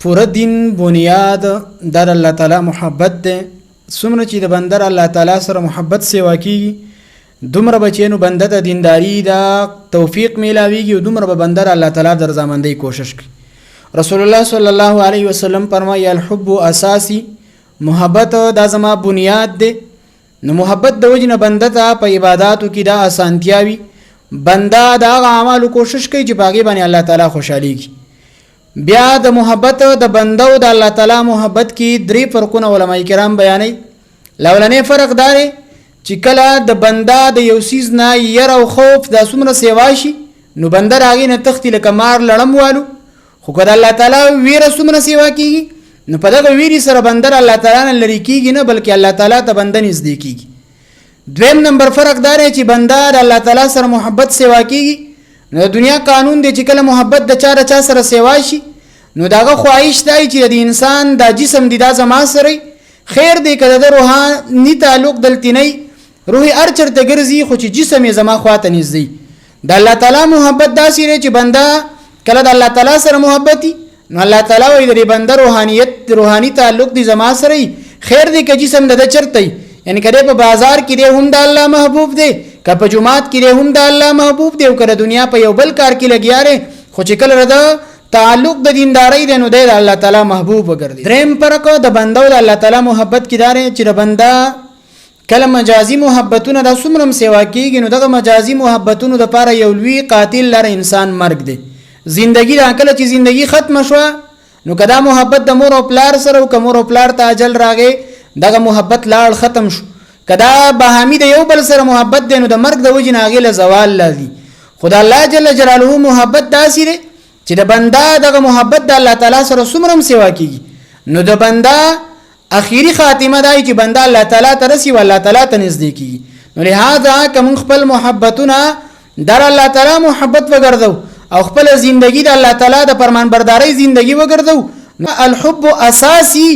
پوره دین بنیاد در الله تعالی محبت ده. څومره چې د بندر الله تعالی سره محبت سیوا کیږي دومره بچینو بنده ته دینداری دا توفیق میلاویږي او دومره به بندر الله تعالی در زماندهی کوشش کوي. رسول الله صلی الله علیه وسلم فرمایي الحب اساسی، محبت دا زما بنیاد ده. نو محبت د وجنه بنده ته په عبادتو کې دا اسانتیاوي، بنده دا اعمال کوشش کوي چې باغی باندې الله تعالی خوشاليږي. بیا د محبت د بنده او د الله تعالی محبت کې درې فرقونه علما کرام بیانوي. لولنې فرق دار چې کله د بنده د یو سیز نه ير او خوف د څومره سیوا شي نو بنده راغی نه تختی لکه مار لړم والو، خو کله الله تعالی ویره څومره سیوا کیږي نو په دغه ویری سره بنده الله تعالی نه لری کیږي نه بلکې الله تعالی ته بنده نږدې کیږي. دویم نمبر فرق دار چې بنده د الله تعالی سره محبت سیوا کیږي نو دنیا قانون دی چې کله محبت د چا سره سیوا شي نو داغه خواهش دی چې د انسان د جسم دی دا زما سره خیر دی کله د روحاني تعلق دلته نه روحي ارچرته ګرځي خو چې جسم یې زما خواته نږدې. د الله تعالی محبت داسې دی چې بنده کله د الله تعالی سره محبتي نو الله تعالی وایي د بنده روحاني تعلق دی زما سره خیر دی که جسم د چرته یعنی کله په بازار کې دی هم د الله محبوب دی که په جمعات کې دی هم د الله محبوب دی او کله دنیا په یو بل کار کې لګیاره خو چې کله رده تعلق د دیندارۍ دی نو د الله تعالی محبوب وګرځي. دریم فرق د بنده او د الله تعالی محبت کې دار چې د بنده کله مجازي محبتونه د څومره سیوا کیږي نو دغه مجازي محبتونو د لپاره یو لوی قاتل لره انسان مرګ دی. زندگی دا کله چې زندگی ختم شوه نو کدا محبت د مور او پلار سره او کمور او پلار ته اجل راغی دغه محبت لاړ ختم شو. کدا بهامي د یو بل سره محبت دی نو د مرګ د وجې نه غیله زوال لذي. خدای الله جل جلاله محبت داسې دی چې د بنده دغه محبت د الله تعالی سره څومره سیوا کیږي نو د بنده اخیری خاتمه دی چې بنده الله تعالی ته رسی او الله تعالی ته نږدې کیږي. نو لہذا کوم خپل محبتونه در الله تعالی محبت وګرځو او خپل زندگی د الله تعالی د فرمانبردارۍ زندگی وګرځو. الحب اساسی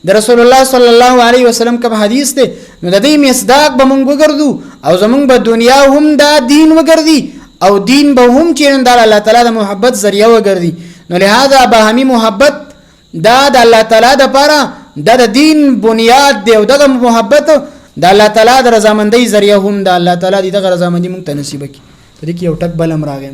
د رسول الله صلی الله علیه وسلم کوم حدیث دی نو د دې مصداق به مونږ وګرځو او زمونږ به دنیا هم دا دین وګرځي او دین به هم چې د الله تعالی د محبت ذریعہ وګرځي. نو لہذا باهمي محبت دا د الله تعالی د لپاره د دین بنیاد دی او دغه محبت د الله تعالی د رضامندۍ ذریعہ هم د الله تعالی د رضامندۍ مونږ ته نصیب کړي. په دې کې یو ټک بلم راغی.